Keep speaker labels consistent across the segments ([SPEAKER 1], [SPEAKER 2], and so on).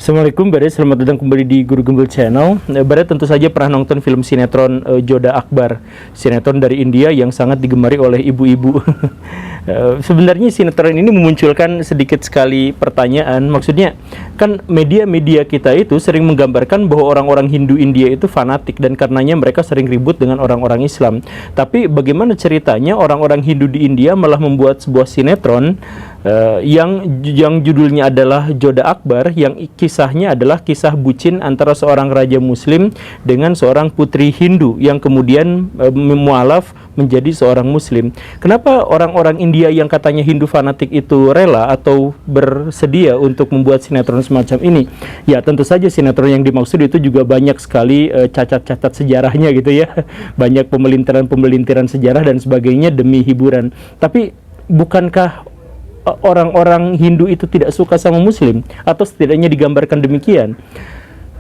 [SPEAKER 1] Assalamualaikum Bare, selamat datang kembali di Guru Gembel Channel. Bare tentu saja pernah nonton film sinetron Joda Akbar, sinetron dari India yang sangat digemari oleh ibu-ibu. Sebenarnya sinetron ini memunculkan sedikit sekali pertanyaan. Maksudnya kan media-media kita itu sering menggambarkan bahwa orang-orang Hindu India itu fanatik dan karenanya mereka sering ribut dengan orang-orang Islam. Tapi bagaimana ceritanya orang-orang Hindu di India malah membuat sebuah sinetron yang judulnya adalah Joda Akbar, yang kisahnya adalah kisah bucin antara seorang raja muslim dengan seorang putri Hindu yang kemudian mualaf menjadi seorang muslim. Kenapa orang-orang India yang katanya Hindu fanatik itu rela atau bersedia untuk membuat sinetron semacam ini? Ya tentu saja sinetron yang dimaksud itu juga banyak sekali cacat-cacat sejarahnya gitu ya. Banyak pemelintiran-pemelintiran sejarah dan sebagainya demi hiburan. Tapi bukankah orang-orang Hindu itu tidak suka sama Muslim, atau setidaknya digambarkan demikian?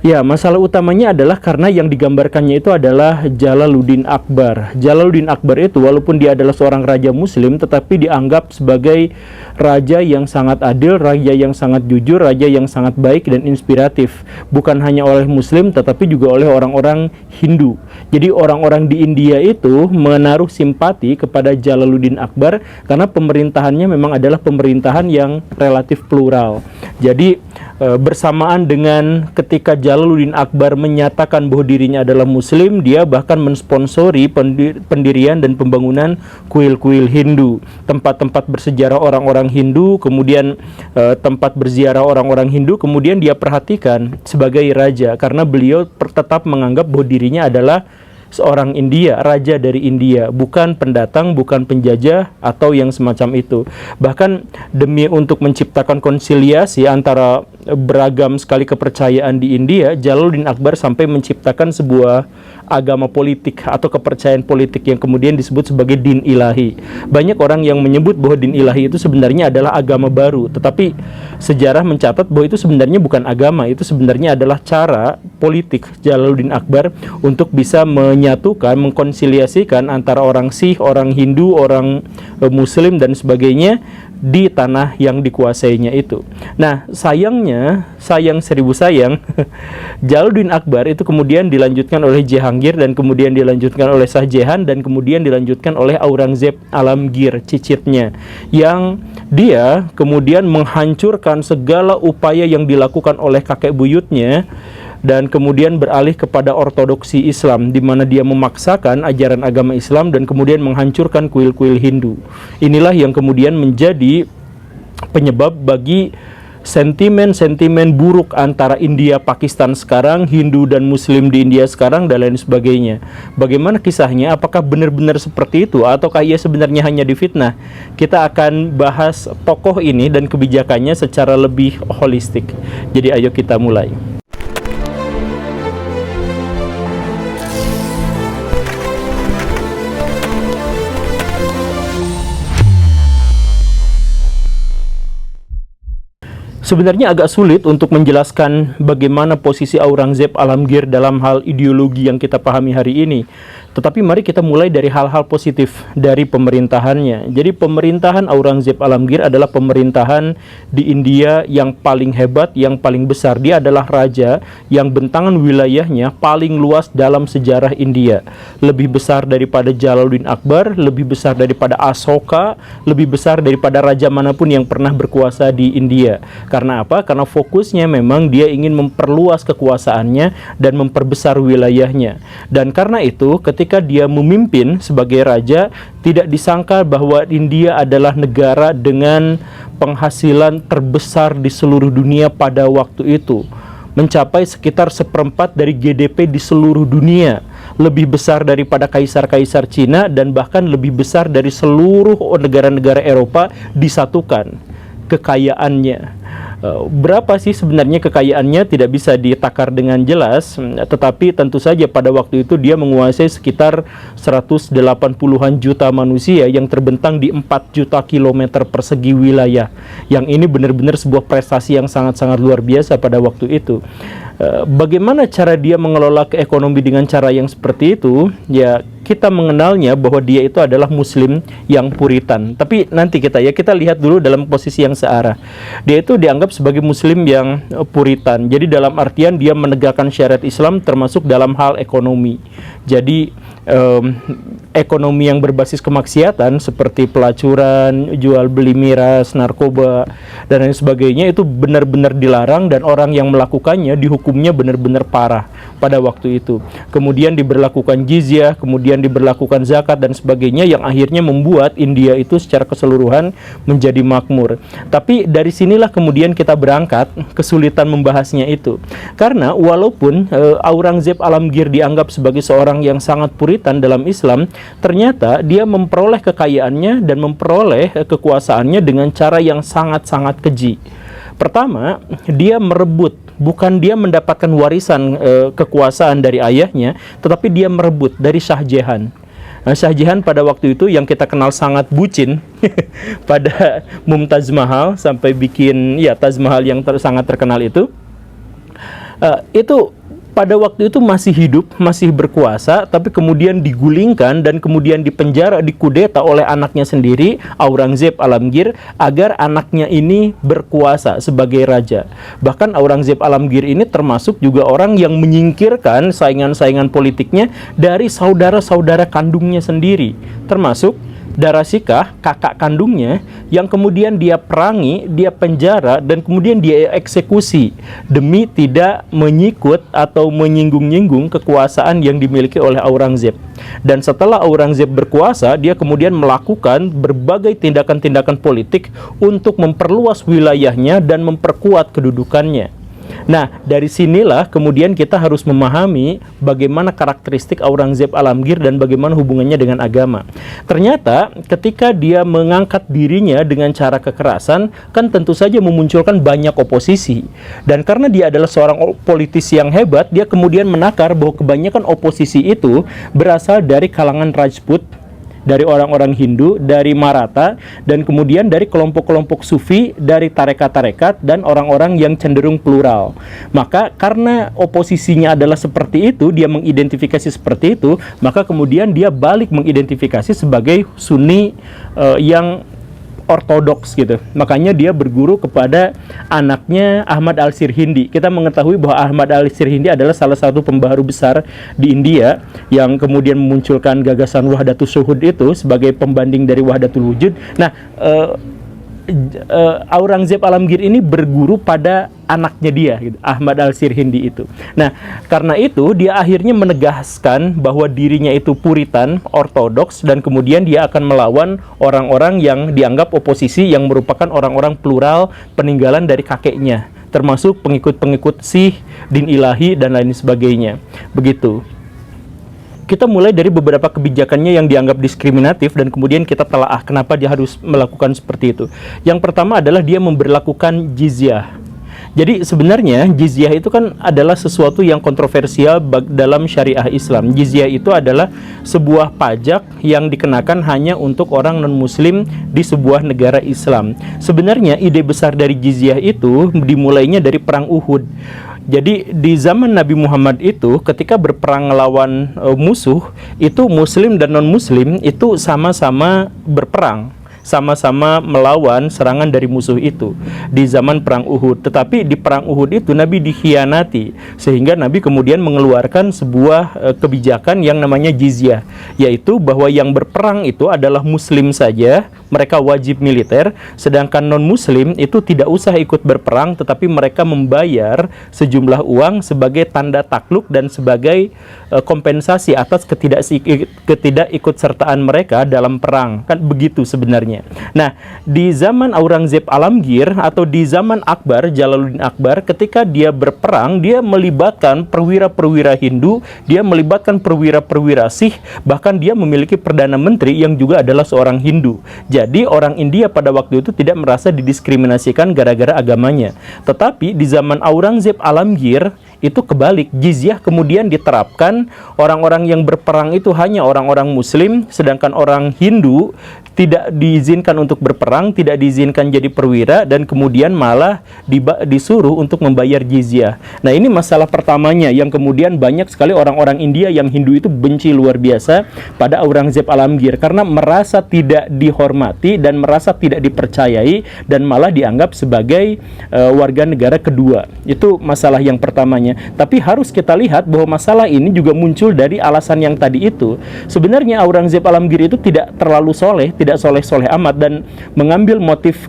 [SPEAKER 1] Ya, masalah utamanya adalah karena yang digambarkannya itu adalah Jalaluddin Akbar. Jalaluddin Akbar itu walaupun dia adalah seorang raja muslim, tetapi dianggap sebagai raja yang sangat adil, raja yang sangat jujur, raja yang sangat baik dan inspiratif. Bukan hanya oleh muslim, tetapi juga oleh orang-orang Hindu. Jadi orang-orang di India itu menaruh simpati kepada Jalaluddin Akbar karena pemerintahannya memang adalah pemerintahan yang relatif plural. Jadi bersamaan dengan ketika Jalaluddin Akbar menyatakan bahwa dirinya adalah muslim, dia bahkan mensponsori pendirian dan pembangunan kuil-kuil Hindu, tempat-tempat bersejarah orang-orang Hindu, kemudian tempat berziarah orang-orang Hindu, kemudian dia perhatikan sebagai raja karena beliau tetap menganggap bahwa dirinya adalah seorang India, raja dari India, bukan pendatang, bukan penjajah atau yang semacam itu. Bahkan demi untuk menciptakan konsiliasi antara beragam sekali kepercayaan di India, Jalaluddin Akbar sampai menciptakan sebuah agama politik atau kepercayaan politik yang kemudian disebut sebagai din ilahi. Banyak orang yang menyebut bahwa din ilahi itu sebenarnya adalah agama baru, tetapi sejarah mencatat bahwa itu sebenarnya bukan agama, itu sebenarnya adalah cara politik Jalaluddin Akbar untuk bisa menyatukan, mengkonsiliasikan antara orang Sikh, orang Hindu, orang Muslim dan sebagainya di tanah yang dikuasainya itu. Nah, sayang seribu sayang, Jalaluddin Akbar itu kemudian dilanjutkan oleh Jahangir dan kemudian dilanjutkan oleh Shah Jahan dan kemudian dilanjutkan oleh Aurangzeb Alamgir, cicitnya, yang dia kemudian menghancurkan segala upaya yang dilakukan oleh kakek buyutnya dan kemudian beralih kepada ortodoksi Islam, di mana dia memaksakan ajaran agama Islam dan kemudian menghancurkan kuil-kuil Hindu. Inilah yang kemudian menjadi penyebab bagi sentimen-sentimen buruk antara India Pakistan sekarang, Hindu dan Muslim di India sekarang, dan lain sebagainya. Bagaimana kisahnya? Apakah benar-benar seperti itu ataukah ia sebenarnya hanya difitnah? Kita akan bahas tokoh ini dan kebijakannya secara lebih holistik. Jadi ayo kita mulai. Sebenarnya agak sulit untuk menjelaskan bagaimana posisi Aurangzeb Alamgir dalam hal ideologi yang kita pahami hari ini. Tetapi mari kita mulai dari hal-hal positif dari pemerintahannya. Jadi pemerintahan Aurangzeb Alamgir adalah pemerintahan di India yang paling hebat, yang paling besar. Dia adalah raja yang bentangan wilayahnya paling luas dalam sejarah India. Lebih besar daripada Jalaluddin Akbar, lebih besar daripada Asoka, lebih besar daripada raja manapun yang pernah berkuasa di India. Karena apa? Karena fokusnya memang dia ingin memperluas kekuasaannya dan memperbesar wilayahnya. Dan karena itu ketika dia memimpin sebagai raja, tidak disangka bahwa India adalah negara dengan penghasilan terbesar di seluruh dunia pada waktu itu, mencapai sekitar 1/4 dari GDP di seluruh dunia, lebih besar daripada kaisar-kaisar Cina dan bahkan lebih besar dari seluruh negara-negara Eropa disatukan kekayaannya. Berapa sih sebenarnya kekayaannya tidak bisa ditakar dengan jelas, tetapi tentu saja pada waktu itu dia menguasai sekitar 180-an juta manusia yang terbentang di 4 juta kilometer persegi wilayah. Yang ini benar-benar sebuah prestasi yang sangat-sangat luar biasa pada waktu itu. Bagaimana cara dia mengelola ekonomi dengan cara yang seperti itu? Ya, kita mengenalnya bahwa dia itu adalah muslim yang puritan. Tapi nanti kita lihat dulu dalam posisi yang searah. Dia itu dianggap sebagai muslim yang puritan. Jadi dalam artian dia menegakkan syariat Islam termasuk dalam hal ekonomi. Jadi ekonomi yang berbasis kemaksiatan seperti pelacuran, jual beli miras, narkoba dan lain sebagainya itu benar-benar dilarang, dan orang yang melakukannya dihukumnya benar-benar parah pada waktu itu. Kemudian diberlakukan jizyah, kemudian diberlakukan zakat dan sebagainya, yang akhirnya membuat India itu secara keseluruhan menjadi makmur. Tapi dari sinilah kemudian kita berangkat kesulitan membahasnya itu. Karena walaupun Aurangzeb Alamgir dianggap sebagai seorang yang sangat puritan dalam Islam, ternyata dia memperoleh kekayaannya dan memperoleh kekuasaannya dengan cara yang sangat-sangat keji. Pertama, dia merebut, bukan dia mendapatkan warisan kekuasaan dari ayahnya, tetapi dia merebut dari Shah Jahan. Nah, Shah Jahan pada waktu itu yang kita kenal sangat bucin pada Mumtaz Mahal, sampai bikin Taj Mahal yang sangat terkenal itu pada waktu itu masih hidup, masih berkuasa, tapi kemudian digulingkan dan kemudian dipenjara, dikudeta oleh anaknya sendiri, Aurangzeb Alamgir, agar anaknya ini berkuasa sebagai raja. Bahkan Aurangzeb Alamgir ini termasuk juga orang yang menyingkirkan saingan-saingan politiknya dari saudara-saudara kandungnya sendiri, termasuk Darasikah, kakak kandungnya, yang kemudian dia perangi, dia penjara, dan kemudian dia eksekusi demi tidak menyikut atau menyinggung-nyinggung kekuasaan yang dimiliki oleh Aurangzeb. Dan setelah Aurangzeb berkuasa, dia kemudian melakukan berbagai tindakan-tindakan politik untuk memperluas wilayahnya dan memperkuat kedudukannya. Nah, dari sinilah kemudian kita harus memahami bagaimana karakteristik Aurangzeb Alamgir dan bagaimana hubungannya dengan agama. Ternyata ketika dia mengangkat dirinya dengan cara kekerasan, kan tentu saja memunculkan banyak oposisi. Dan karena dia adalah seorang politisi yang hebat, dia kemudian menakar bahwa kebanyakan oposisi itu berasal dari kalangan Rajput, dari orang-orang Hindu, dari Maratha, dan kemudian dari kelompok-kelompok Sufi, dari tarekat-tarekat, dan orang-orang yang cenderung plural. Maka karena oposisinya adalah seperti itu, dia mengidentifikasi seperti itu, maka kemudian dia balik mengidentifikasi sebagai Sunni yang ortodoks gitu. Makanya dia berguru kepada anaknya Ahmad Al-Sirhindi. Kita mengetahui bahwa Ahmad Al-Sirhindi adalah salah satu pembaharu besar di India yang kemudian memunculkan gagasan Wahdatus Syuhud itu sebagai pembanding dari Wahdatul Wujud. Nah, Aurangzeb Alamgir ini berguru pada anaknya dia gitu, Ahmad Al-Sirhindi itu. Nah, karena itu dia akhirnya menegaskan bahwa dirinya itu puritan, ortodoks, dan kemudian dia akan melawan orang-orang yang dianggap oposisi yang merupakan orang-orang plural peninggalan dari kakeknya, termasuk pengikut-pengikut Sikh, din ilahi, dan lain sebagainya. Begitu. Kita mulai dari beberapa kebijakannya yang dianggap diskriminatif dan kemudian kita telaah kenapa dia harus melakukan seperti itu. Yang pertama adalah dia memberlakukan jizyah. Jadi sebenarnya jizyah itu kan adalah sesuatu yang kontroversial dalam syariah Islam. Jizyah itu adalah sebuah pajak yang dikenakan hanya untuk orang non-muslim di sebuah negara Islam. Sebenarnya ide besar dari jizyah itu dimulainya dari perang Uhud. Jadi di zaman Nabi Muhammad itu ketika berperang melawan musuh, itu muslim dan non-muslim itu sama-sama berperang, sama-sama melawan serangan dari musuh itu di zaman perang Uhud. Tetapi di perang Uhud itu Nabi dikhianati, sehingga Nabi kemudian mengeluarkan sebuah kebijakan yang namanya jizyah, yaitu bahwa yang berperang itu adalah muslim saja, mereka wajib militer, sedangkan non-muslim itu tidak usah ikut berperang, tetapi mereka membayar sejumlah uang sebagai tanda takluk dan sebagai kompensasi atas ketidakikutsertaan mereka dalam perang. Kan begitu sebenarnya. Nah, di zaman Aurangzeb Alamgir atau di zaman Akbar, Jalaluddin Akbar, ketika dia berperang, dia melibatkan perwira-perwira Hindu, dia melibatkan perwira-perwira Sikh, bahkan dia memiliki Perdana Menteri yang juga adalah seorang Hindu. Jadi orang India pada waktu itu tidak merasa didiskriminasikan gara-gara agamanya. Tetapi di zaman Aurangzeb Alamgir itu kebalik, jizyah kemudian diterapkan, orang-orang yang berperang itu hanya orang-orang muslim, sedangkan orang Hindu tidak diizinkan untuk berperang, tidak diizinkan jadi perwira, dan kemudian malah disuruh untuk membayar jizyah. Nah, ini masalah pertamanya yang kemudian banyak sekali orang-orang India yang Hindu itu benci luar biasa pada Aurangzeb Alamgir, karena merasa tidak dihormati dan merasa tidak dipercayai dan malah dianggap sebagai warga negara kedua. Itu masalah yang pertamanya. Tapi harus kita lihat bahwa masalah ini juga muncul dari alasan yang tadi itu. Sebenarnya Aurangzeb Alamgir itu tidak terlalu soleh, tidak soleh-soleh amat, dan mengambil motif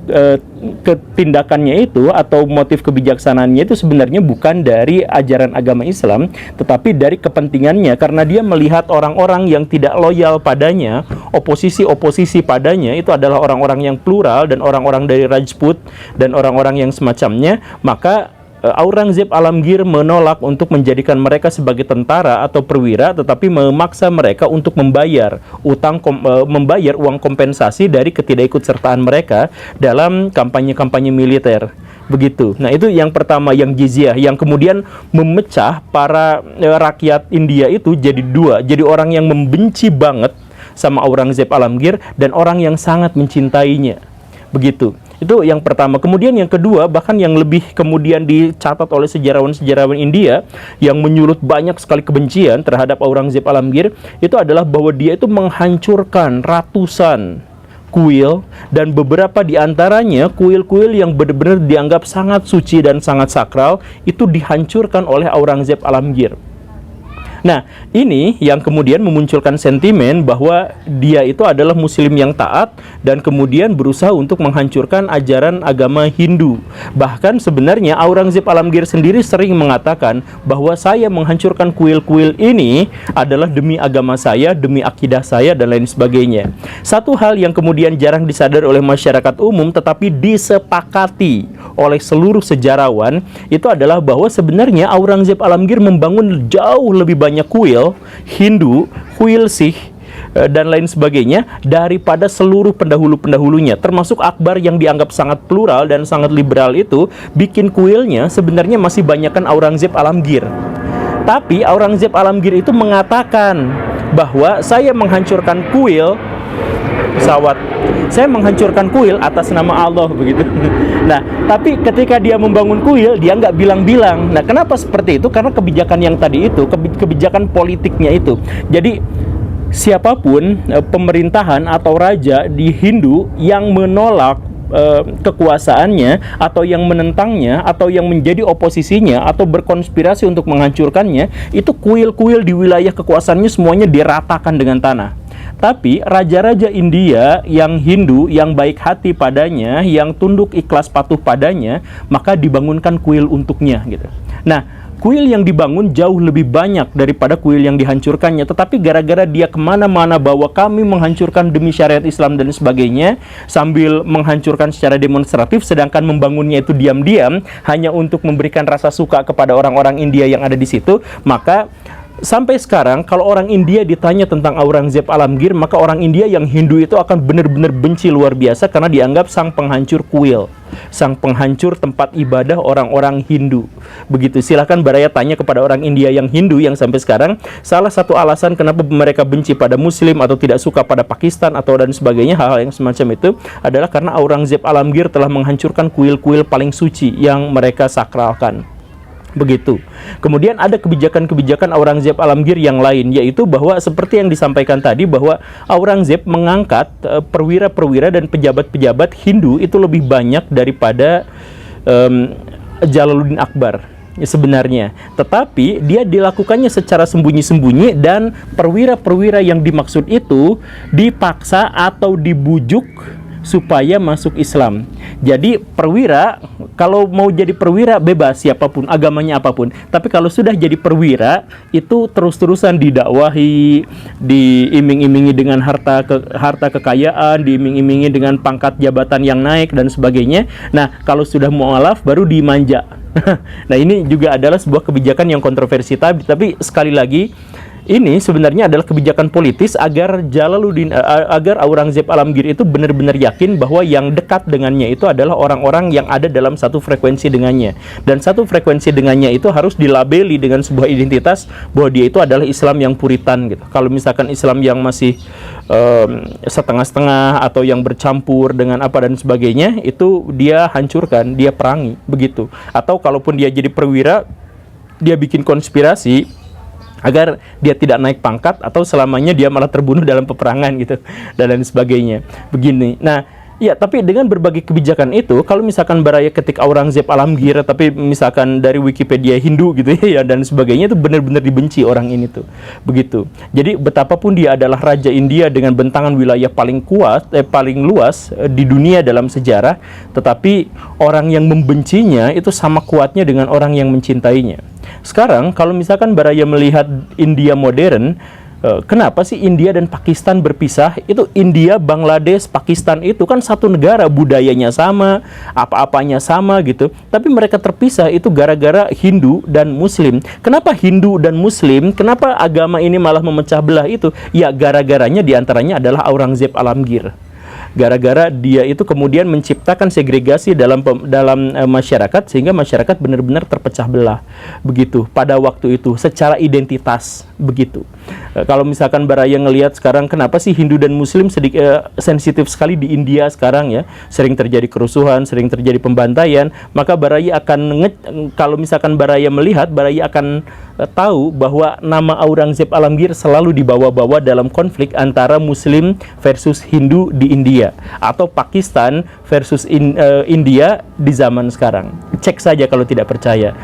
[SPEAKER 1] ketindakannya itu atau motif kebijaksanaannya itu sebenarnya bukan dari ajaran agama Islam, tetapi dari kepentingannya, karena dia melihat orang-orang yang tidak loyal padanya, oposisi padanya itu adalah orang-orang yang plural dan orang-orang dari Rajput dan orang-orang yang semacamnya. Maka Aurangzeb Alamgir menolak untuk menjadikan mereka sebagai tentara atau perwira, tetapi memaksa mereka untuk membayar membayar uang kompensasi dari ketidakikutsertaan mereka dalam kampanye-kampanye militer. Begitu. Nah, itu yang pertama, yang jizyah, yang kemudian memecah para rakyat India itu jadi dua. Jadi orang yang membenci banget sama Aurangzeb Alamgir dan orang yang sangat mencintainya. Begitu. Itu yang pertama. Kemudian yang kedua, bahkan yang lebih kemudian dicatat oleh sejarawan-sejarawan India yang menyulut banyak sekali kebencian terhadap Aurangzeb Alamgir, itu adalah bahwa dia itu menghancurkan ratusan kuil, dan beberapa di antaranya kuil-kuil yang benar-benar dianggap sangat suci dan sangat sakral itu dihancurkan oleh Aurangzeb Alamgir. Nah, ini yang kemudian memunculkan sentimen bahwa dia itu adalah muslim yang taat dan kemudian berusaha untuk menghancurkan ajaran agama Hindu. Bahkan sebenarnya Aurangzeb Alamgir sendiri sering mengatakan bahwa saya menghancurkan kuil-kuil ini adalah demi agama saya, demi akidah saya, dan lain sebagainya. Satu hal yang kemudian jarang disadar oleh masyarakat umum tetapi disepakati oleh seluruh sejarawan itu adalah bahwa sebenarnya Aurangzeb Alamgir membangun jauh lebih banyak kuil Hindu, kuil Sikh, dan lain sebagainya daripada seluruh pendahulu-pendahulunya, termasuk Akbar yang dianggap sangat plural dan sangat liberal itu bikin kuilnya sebenarnya masih banyakkan Aurangzeb Alamgir. Tapi Aurangzeb Alamgir itu mengatakan bahwa saya menghancurkan kuil pesawat, saya menghancurkan kuil atas nama Allah, begitu. Nah, tapi ketika dia membangun kuil, dia nggak bilang-bilang. Nah, kenapa seperti itu? Karena kebijakan yang tadi itu, kebijakan politiknya itu. Jadi siapapun pemerintahan atau raja di Hindu yang menolak kekuasaannya atau yang menentangnya atau yang menjadi oposisinya atau berkonspirasi untuk menghancurkannya, itu kuil-kuil di wilayah kekuasaannya semuanya diratakan dengan tanah. Tapi raja-raja India yang Hindu, yang baik hati padanya, yang tunduk ikhlas patuh padanya, maka dibangunkan kuil untuknya, gitu. Nah, kuil yang dibangun jauh lebih banyak daripada kuil yang dihancurkannya. Tetapi gara-gara dia kemana-mana bahwa kami menghancurkan demi syariat Islam dan sebagainya, sambil menghancurkan secara demonstratif, sedangkan membangunnya itu diam-diam hanya untuk memberikan rasa suka kepada orang-orang India yang ada di situ, maka sampai sekarang kalau orang India ditanya tentang Aurangzeb Alamgir, maka orang India yang Hindu itu akan benar-benar benci luar biasa karena dianggap sang penghancur kuil, sang penghancur tempat ibadah orang-orang Hindu. Begitu. Silahkan Baraya tanya kepada orang India yang Hindu yang sampai sekarang salah satu alasan kenapa mereka benci pada Muslim atau tidak suka pada Pakistan atau dan sebagainya, hal-hal yang semacam itu adalah karena Aurangzeb Alamgir telah menghancurkan kuil-kuil paling suci yang mereka sakralkan. Begitu. Kemudian ada kebijakan-kebijakan Aurangzeb Alamgir yang lain, yaitu bahwa seperti yang disampaikan tadi, bahwa Aurangzeb mengangkat perwira-perwira dan pejabat-pejabat Hindu itu lebih banyak daripada Jalaluddin Akbar sebenarnya. Tetapi dia dilakukannya secara sembunyi-sembunyi dan perwira-perwira yang dimaksud itu dipaksa atau dibujuk supaya masuk Islam. Jadi perwira, kalau mau jadi perwira bebas siapapun, agamanya apapun. Tapi kalau sudah jadi perwira, itu terus-terusan didakwahi, diiming-imingi dengan harta kekayaan, diiming-imingi dengan pangkat jabatan yang naik dan sebagainya. Nah, kalau sudah mualaf baru dimanja. Nah, ini juga adalah sebuah kebijakan yang kontroversi. Tapi sekali lagi, ini sebenarnya adalah kebijakan politis agar agar Aurangzeb Alamgir itu benar-benar yakin bahwa yang dekat dengannya itu adalah orang-orang yang ada dalam satu frekuensi dengannya, dan satu frekuensi dengannya itu harus dilabeli dengan sebuah identitas bahwa dia itu adalah Islam yang puritan gitu. Kalau misalkan Islam yang masih setengah-setengah atau yang bercampur dengan apa dan sebagainya, itu dia hancurkan, dia perangi begitu. Atau kalaupun dia jadi perwira, dia bikin konspirasi agar dia tidak naik pangkat atau selamanya dia malah terbunuh dalam peperangan gitu dan lain sebagainya. Begini. Nah, ya, tapi dengan berbagai kebijakan itu, kalau misalkan Baraya ketik Aurangzeb Alamgir tapi misalkan dari Wikipedia Hindu gitu ya dan sebagainya, itu benar-benar dibenci orang ini tuh. Begitu. Jadi betapapun dia adalah raja India dengan bentangan wilayah paling kuat, paling luas di dunia dalam sejarah, tetapi orang yang membencinya itu sama kuatnya dengan orang yang mencintainya. Sekarang kalau misalkan Baraya melihat India modern, kenapa sih India dan Pakistan berpisah? Itu India, Bangladesh, Pakistan itu kan satu negara, budayanya sama, apa-apanya sama gitu. Tapi mereka terpisah itu gara-gara Hindu dan Muslim. Kenapa Hindu dan Muslim? Kenapa agama ini malah memecah belah itu? Ya, gara-garanya diantaranya adalah Aurangzeb Alamgir. Gara-gara dia itu kemudian menciptakan segregasi dalam masyarakat, sehingga masyarakat benar-benar terpecah belah begitu pada waktu itu secara identitas begitu. Kalau misalkan Baraya ngelihat sekarang, kenapa sih Hindu dan Muslim sedikit sensitif sekali di India sekarang ya, sering terjadi kerusuhan, sering terjadi pembantaian, maka Baraya akan kalau misalkan Baraya melihat, Baraya akan tahu bahwa nama Aurangzeb Alamgir selalu dibawa-bawa dalam konflik antara Muslim versus Hindu di India, atau Pakistan versus India di zaman sekarang. Cek saja kalau tidak percaya.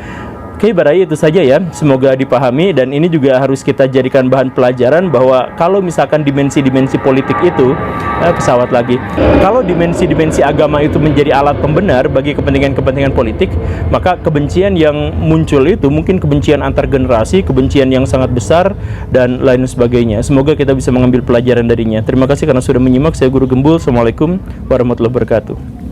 [SPEAKER 1] Oke, Baraya, itu saja ya. Semoga dipahami, dan ini juga harus kita jadikan bahan pelajaran bahwa kalau misalkan dimensi-dimensi politik itu pesawat lagi. Kalau dimensi-dimensi agama itu menjadi alat pembenar bagi kepentingan-kepentingan politik, maka kebencian yang muncul itu mungkin kebencian antar generasi, kebencian yang sangat besar dan lain sebagainya. Semoga kita bisa mengambil pelajaran darinya. Terima kasih karena sudah menyimak. Saya Guru Gembul. Assalamualaikum warahmatullahi wabarakatuh.